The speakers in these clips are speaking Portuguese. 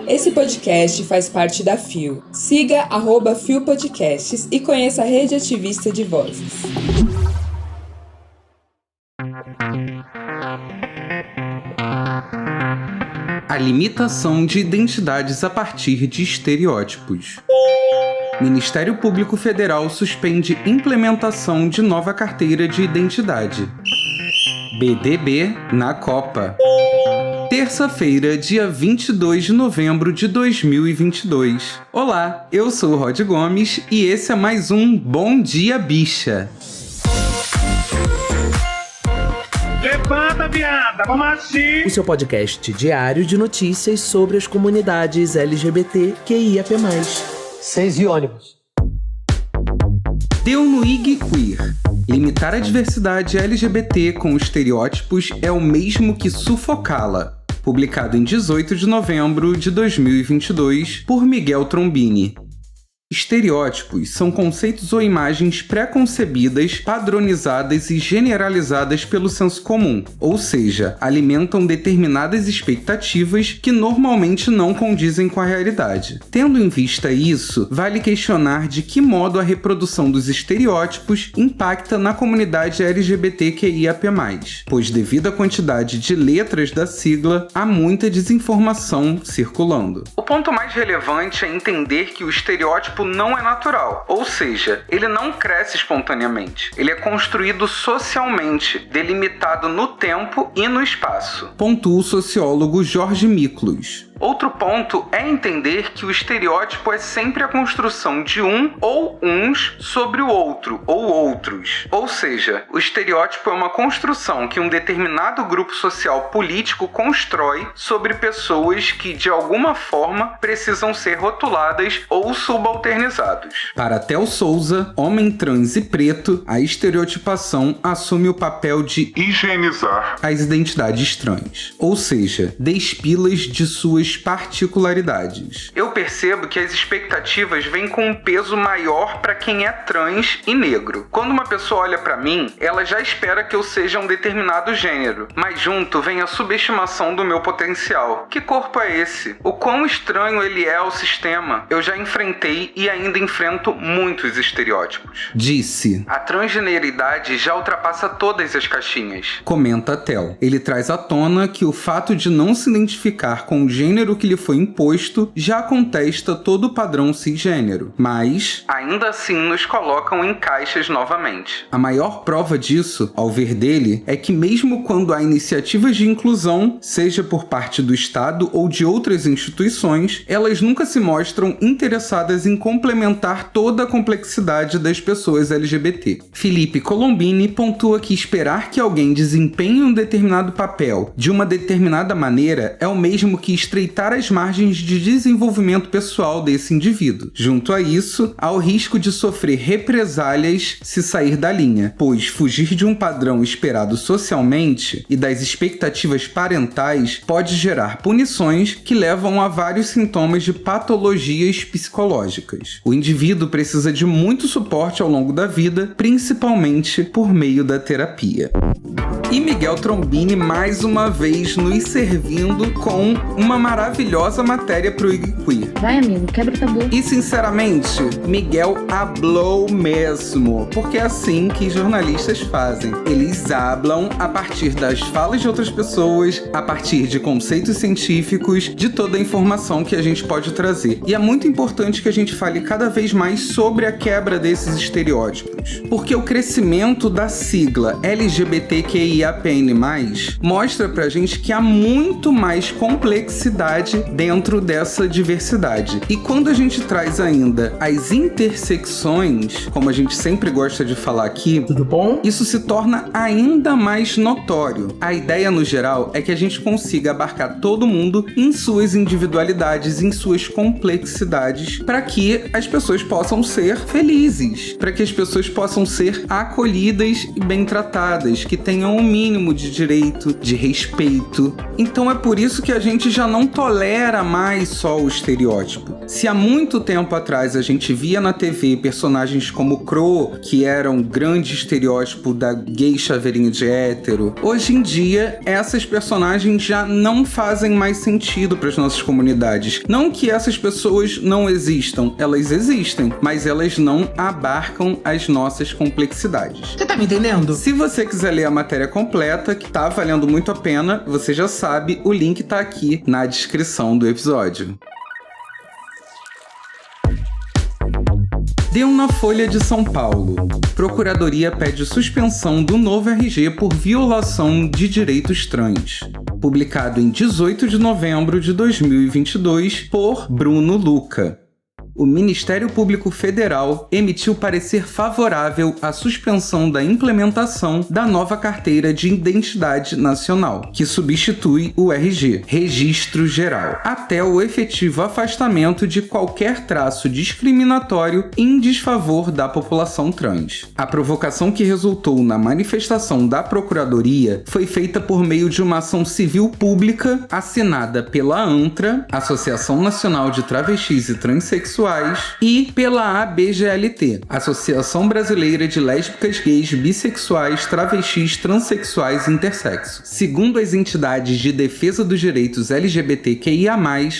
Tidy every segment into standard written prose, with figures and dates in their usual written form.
Esse podcast faz parte da FIO. Siga @FIO Podcasts e conheça a rede ativista de vozes. A limitação de identidades a partir de estereótipos. Ministério Público Federal suspende implementação de nova carteira de identidade. BDB na Copa. Terça-feira, dia 22 de novembro de 2022. Olá, eu sou o Rod Gomes e esse é mais um Bom Dia Bicha. Levanta, viada, vamos assistir! O seu podcast diário de notícias sobre as comunidades LGBTQIAP+. 6 e ônibus. Deu no IG Queer. Limitar a diversidade LGBT com estereótipos é o mesmo que sufocá-la. Publicado em 18 de novembro de 2022 por Miguel Trombini. Estereótipos são conceitos ou imagens pré-concebidas, padronizadas e generalizadas pelo senso comum, ou seja, alimentam determinadas expectativas que normalmente não condizem com a realidade. Tendo em vista isso, vale questionar de que modo a reprodução dos estereótipos impacta na comunidade LGBTQIAP+, pois devido à quantidade de letras da sigla, há muita desinformação circulando. O ponto mais relevante é entender que o estereótipo não é natural, ou seja, ele não cresce espontaneamente. Ele é construído socialmente, delimitado no tempo e no espaço. Pontua o sociólogo Jorge Miklos. Outro ponto é entender que o estereótipo é sempre a construção de um ou uns sobre o outro, ou outros. Ou seja, o estereótipo é uma construção que um determinado grupo social político constrói sobre pessoas que, de alguma forma, precisam ser rotuladas ou subalternizados. Para Theo Souza, homem trans e preto, a estereotipação assume o papel de higienizar as identidades trans, ou seja, despí-las de suas particularidades. Eu percebo que as expectativas vêm com um peso maior para quem é trans e negro. Quando uma pessoa olha para mim, ela já espera que eu seja um determinado gênero, mas junto vem a subestimação do meu potencial. Que corpo é esse? O quão estranho ele é ao sistema? Eu já enfrentei e ainda enfrento muitos estereótipos. Disse: a transgeneridade já ultrapassa todas as caixinhas. Comenta Theo. Ele traz à tona que o fato de não se identificar com o gênero que lhe foi imposto já contesta todo o padrão cisgênero, mas ainda assim nos colocam em caixas novamente. A maior prova disso, ao ver dele, é que mesmo quando há iniciativas de inclusão, seja por parte do Estado ou de outras instituições, elas nunca se mostram interessadas em complementar toda a complexidade das pessoas LGBT. Felipe Colombini pontua que esperar que alguém desempenhe um determinado papel de uma determinada maneira é o mesmo que estreitar as margens de desenvolvimento pessoal desse indivíduo. Junto a isso, há o risco de sofrer represálias se sair da linha, pois fugir de um padrão esperado socialmente e das expectativas parentais pode gerar punições que levam a vários sintomas de patologias psicológicas. O indivíduo precisa de muito suporte ao longo da vida, principalmente por meio da terapia. E Miguel Trombini mais uma vez nos servindo com uma maravilhosa matéria pro IG Queer. Vai, amigo, quebra o tabu. E sinceramente, Miguel hablou mesmo, porque é assim que jornalistas fazem. Eles hablam a partir das falas de outras pessoas, a partir de conceitos científicos, de toda a informação que a gente pode trazer. E é muito importante que a gente fale cada vez mais sobre a quebra desses estereótipos, porque o crescimento da sigla LGBTQIAPN+, mostra pra gente que há muito mais complexidade dentro dessa diversidade. E quando a gente traz ainda as intersecções, como a gente sempre gosta de falar aqui, Tudo bom? isso se torna ainda mais notório. A ideia, no geral, é que a gente consiga abarcar todo mundo em suas individualidades, em suas complexidades, para que as pessoas possam ser felizes, para que as pessoas possam ser acolhidas e bem tratadas, que tenham um mínimo de direito, de respeito. Então é por isso que a gente já não tolera mais só o estereótipo. Se há muito tempo atrás a gente via na TV personagens como Cro, que era um grande estereótipo da gay chaveirinha de hétero, hoje em dia essas personagens já não fazem mais sentido para as nossas comunidades. Não que essas pessoas não existam, elas existem, mas elas não abarcam as nossas complexidades. Você tá me entendendo? Se você quiser ler a matéria completa, que tá valendo muito a pena, você já sabe, o link tá aqui na descrição do episódio. Deu na Folha de São Paulo. Procuradoria pede suspensão do novo RG por violação de direitos trans. Publicado em 18 de novembro de 2022 por Bruno Luca. O Ministério Público Federal emitiu parecer favorável à suspensão da implementação da nova Carteira de Identidade Nacional, que substitui o RG, Registro Geral, até o efetivo afastamento de qualquer traço discriminatório em desfavor da população trans. A provocação que resultou na manifestação da Procuradoria foi feita por meio de uma ação civil pública assinada pela ANTRA, Associação Nacional de Travestis e Transsexuais, e pela ABGLT, Associação Brasileira de Lésbicas, Gays, Bissexuais, Travestis, Transsexuais e Intersexo. Segundo as entidades de defesa dos direitos LGBTQIA+,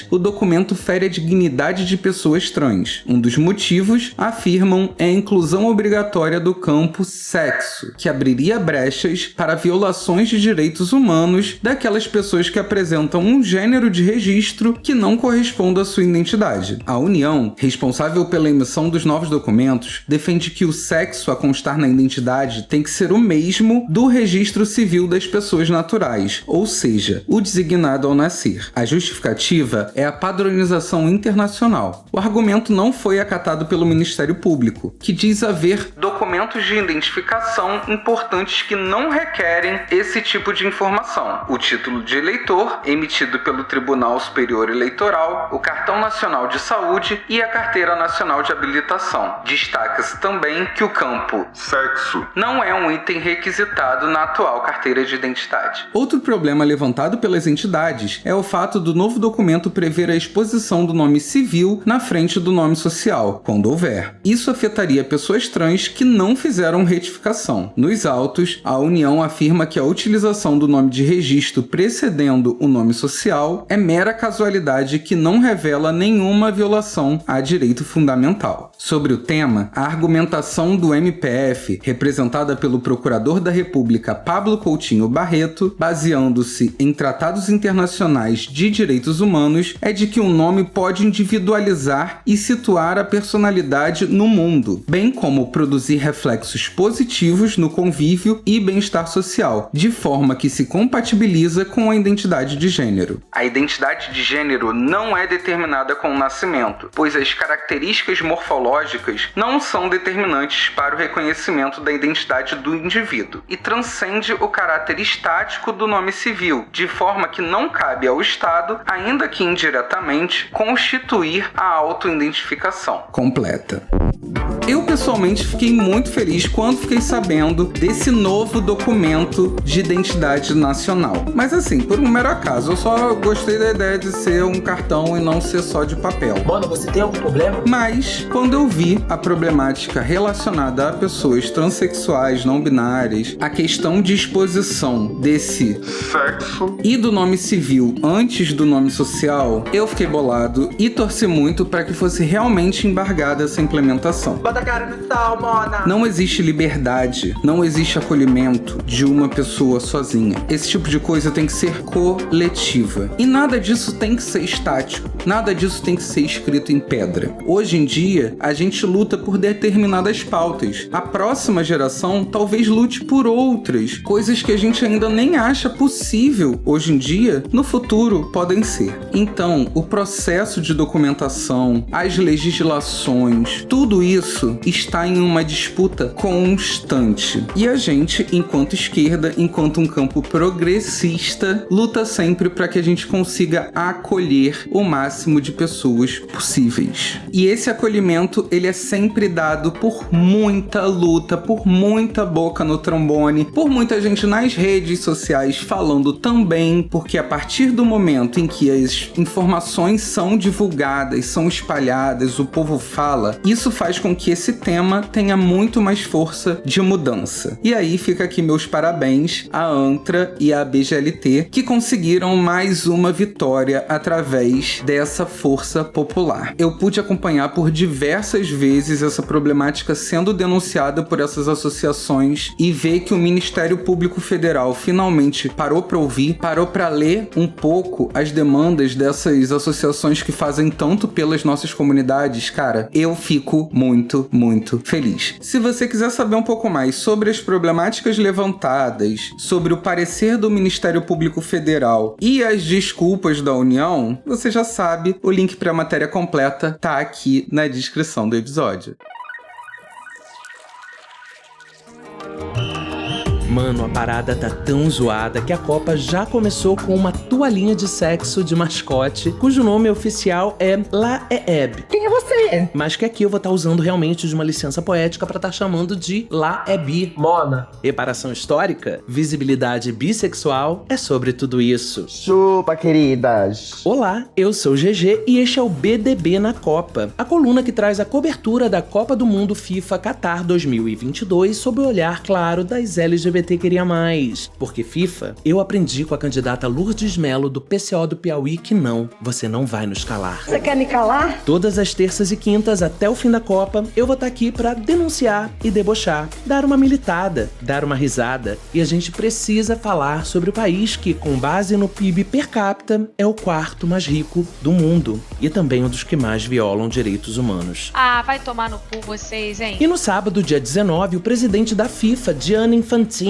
o documento fere a dignidade de pessoas trans. Um dos motivos, afirmam, é a inclusão obrigatória do campo sexo, que abriria brechas para violações de direitos humanos daquelas pessoas que apresentam um gênero de registro que não corresponde à sua identidade. A União, responsável pela emissão dos novos documentos, defende que o sexo a constar na identidade tem que ser o mesmo do registro civil das pessoas naturais, ou seja, o designado ao nascer. A justificativa é a padronização internacional. O argumento não foi acatado pelo Ministério Público, que diz haver documentos de identificação importantes que não requerem esse tipo de informação: o título de eleitor, emitido pelo Tribunal Superior Eleitoral, o Cartão Nacional de Saúde e a Carteira Nacional de Habilitação. Destaca-se também que o campo sexo não é um item requisitado na atual carteira de identidade. Outro problema levantado pelas entidades é o fato do novo documento prever a exposição do nome civil na frente do nome social, quando houver. Isso afetaria pessoas trans que não fizeram retificação. Nos autos, a União afirma que a utilização do nome de registro precedendo o nome social é mera casualidade que não revela nenhuma violação a direito fundamental. Sobre o tema, a argumentação do MPF, representada pelo Procurador da República Pablo Coutinho Barreto, baseando-se em tratados internacionais de direitos humanos, é de que um nome pode individualizar e situar a personalidade no mundo, bem como produzir reflexos positivos no convívio e bem-estar social, de forma que se compatibiliza com a identidade de gênero. A identidade de gênero não é determinada com o nascimento, pois as características morfológicas não são determinantes para o reconhecimento da identidade do indivíduo e transcende o caráter estático do nome civil, de forma que não cabe ao Estado, ainda que indiretamente, constituir a autoidentificação completa. Eu pessoalmente fiquei muito feliz quando fiquei sabendo desse novo documento de identidade nacional. Mas assim, por um mero acaso, eu só gostei da ideia de ser um cartão e não ser só de papel. Mano, você tem algum problema? Mas, quando eu vi a problemática relacionada a pessoas transexuais, não binárias, a questão de exposição desse sexo e do nome civil antes do nome social, eu fiquei bolado e torci muito para que fosse realmente embargada essa implementação. Bota a cara no tal, mona! Não existe liberdade, não existe acolhimento de uma pessoa sozinha. Esse tipo de coisa tem que ser coletiva. E nada disso tem que ser estático, nada disso tem que ser escrito em pedra. Hoje em dia, a gente luta por determinadas pautas. A próxima geração talvez lute por outras, coisas que a gente ainda nem acha possível hoje em dia, no futuro podem ser. Então, o processo de documentação, as legislações, tudo isso está em uma disputa constante. E a gente, enquanto esquerda, enquanto um campo progressista, luta sempre para que a gente consiga acolher o máximo máximo de pessoas possíveis. E esse acolhimento, ele é sempre dado por muita luta, por muita boca no trombone, por muita gente nas redes sociais falando também, porque a partir do momento em que as informações são divulgadas, são espalhadas, o povo fala, isso faz com que esse tema tenha muito mais força de mudança. E aí fica aqui meus parabéns à ANTRA e à BGLT, que conseguiram mais uma vitória através dessa força popular. Eu pude acompanhar por diversas vezes essa problemática sendo denunciada por essas associações e ver que o Ministério Público Federal finalmente parou para ouvir, parou para ler um pouco as demandas dessas associações que fazem tanto pelas nossas comunidades. Cara, eu fico muito, muito feliz. Se você quiser saber um pouco mais sobre as problemáticas levantadas, sobre o parecer do Ministério Público Federal e as desculpas da União, você já sabe, o link para a matéria completa tá aqui na descrição do episódio. Mano, a parada tá tão zoada que a Copa já começou com uma toalhinha de sexo de mascote, cujo nome oficial é Laeb. Quem é você? Mas que aqui eu vou estar usando realmente de uma licença poética pra estar chamando de Laebi. Mona. Reparação histórica, visibilidade bissexual, é sobre tudo isso. Chupa, queridas. Olá, eu sou o GG e este é o BDB na Copa, a coluna que traz a cobertura da Copa do Mundo FIFA Qatar 2022 sob o olhar claro das LGBT queria mais. Porque FIFA, eu aprendi com a candidata Lourdes Melo do PCO do Piauí que não, você não vai nos calar. Você quer me calar? Todas as terças e quintas até o fim da Copa, eu vou estar aqui pra denunciar e debochar, dar uma militada, dar uma risada. E a gente precisa falar sobre o país que, com base no PIB per capita, é o quarto mais rico do mundo. E também um dos que mais violam direitos humanos. Ah, vai tomar no cu vocês, hein? E no sábado, dia 19, o presidente da FIFA, Gianni Infantino,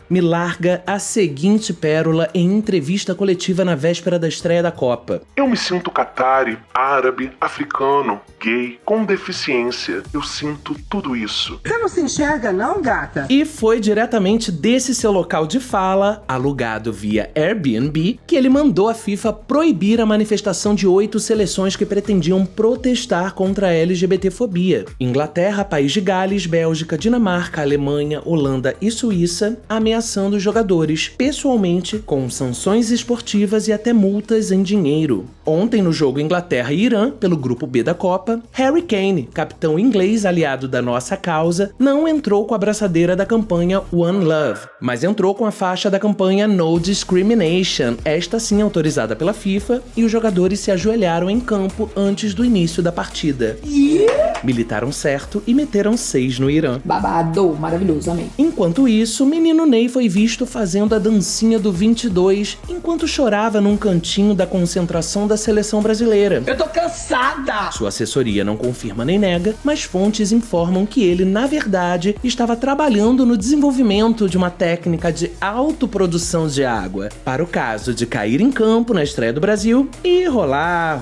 me larga a seguinte pérola em entrevista coletiva na véspera da estreia da Copa. Eu me sinto catari, árabe, africano, gay, com deficiência. Eu sinto tudo isso. Você não se enxerga não, gata? E foi diretamente desse seu local de fala, alugado via Airbnb, que ele mandou a FIFA proibir a manifestação de 8 seleções que pretendiam protestar contra a LGBTfobia. Inglaterra, País de Gales, Bélgica, Dinamarca, Alemanha, Holanda e Suíça, ameaçando os jogadores pessoalmente com sanções esportivas e até multas em dinheiro. Ontem, no jogo Inglaterra e Irã, pelo grupo B da Copa, Harry Kane, capitão inglês aliado da nossa causa, não entrou com a braçadeira da campanha One Love, mas entrou com a faixa da campanha No Discrimination, esta sim autorizada pela FIFA, e os jogadores se ajoelharam em campo antes do início da partida. Militaram certo e meteram 6 no Irã. Babado, maravilhoso, amém. Enquanto isso, o menino Ney foi visto fazendo a dancinha do 22 enquanto chorava num cantinho da concentração da seleção brasileira. Eu tô cansada! Sua assessoria não confirma nem nega, mas fontes informam que ele, na verdade, estava trabalhando no desenvolvimento de uma técnica de autoprodução de água, para o caso de cair em campo na estreia do Brasil e rolar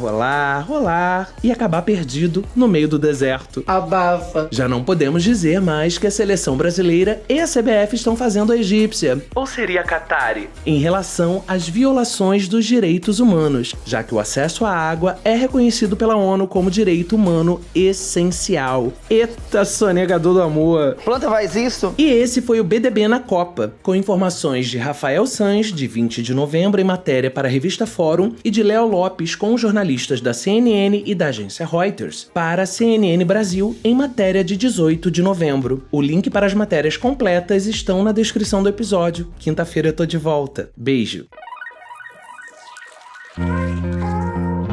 e acabar perdido no meio do deserto. Abafa. Já não podemos dizer mais que a seleção brasileira e a CBF estão fazendo a egípcia, ou seria a Qatari, em relação às violações dos direitos humanos, já que o acesso à água é reconhecido pela ONU como direito humano essencial. Eita, sonegador do amor! Planta faz isso? E esse foi o BDB na Copa, com informações de Rafael Sanz, de 20 de novembro, em matéria para a revista Fórum, e de Léo Lopes, com os jornalistas da CNN e da agência Reuters, para a CNN Brasil, em matéria de 18 de novembro. O link para as matérias completas estão na descrição do episódio. Quinta-feira eu tô de volta. Beijo.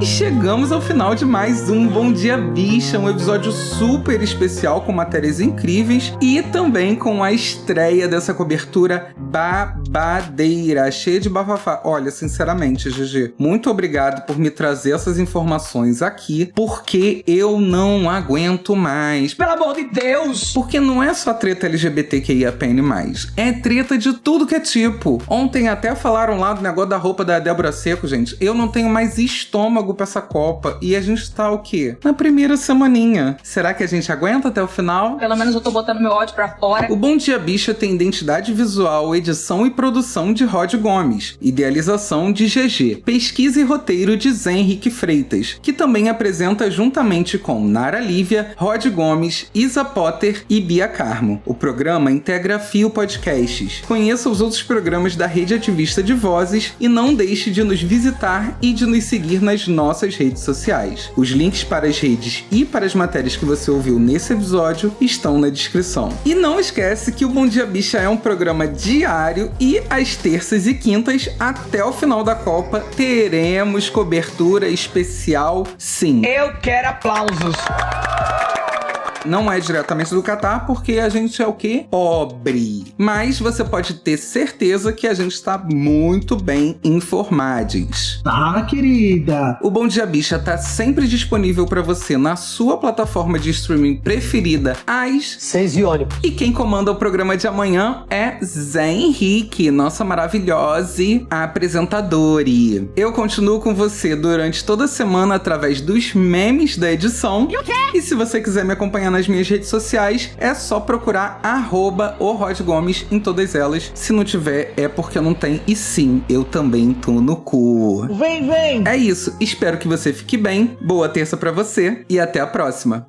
E chegamos ao final de mais um Bom Dia Bicha, um episódio super especial com matérias incríveis e também com a estreia dessa cobertura babadeira, cheia de bafafá. Olha, sinceramente, GG, muito obrigado por me trazer essas informações aqui, porque eu não aguento mais. Pelo amor de Deus! Porque não é só treta LGBTQIAPN+, é treta de tudo que é tipo. Ontem até falaram lá do negócio da roupa da Débora Seco, gente. Eu não tenho mais estômago pra essa Copa e a gente tá o quê? Na primeira semaninha. Será que a gente aguenta até o final? Pelo menos eu tô botando meu ódio pra fora. O Bom Dia Bicha tem identidade visual, edição e produção produção de Rod Gomes, idealização de GG, pesquisa e roteiro de Zé Henrique Freitas, que também apresenta juntamente com Nara Lívia, Rod Gomes, Isa Potter e Bia Carmo. O programa integra a Fio Podcasts. Conheça os outros programas da Rede Ativista de Vozes e não deixe de nos visitar e de nos seguir nas nossas redes sociais. Os links para as redes e para as matérias que você ouviu nesse episódio estão na descrição. E não esquece que o Bom Dia Bicha é um programa diário e às terças e quintas, até o final da Copa, teremos cobertura especial, sim. Eu quero aplausos. Não é diretamente do Catar, porque a gente é o quê? Pobre. Mas você pode ter certeza que a gente está muito bem informados. Ah, querida. O Bom Dia Bicha tá sempre disponível para você na sua plataforma de streaming preferida às 6 e ônibus. E quem comanda o programa de amanhã é Zé Henrique, nossa maravilhosa apresentadora. Eu continuo com você durante toda a semana através dos memes da edição. E o quê? E se você quiser me acompanhar nas minhas redes sociais, é só procurar @orodgomes em todas elas. Se não tiver, é porque não tem. E sim, eu também tô no cu. Vem, vem! É isso, espero que você fique bem, boa terça pra você e até a próxima.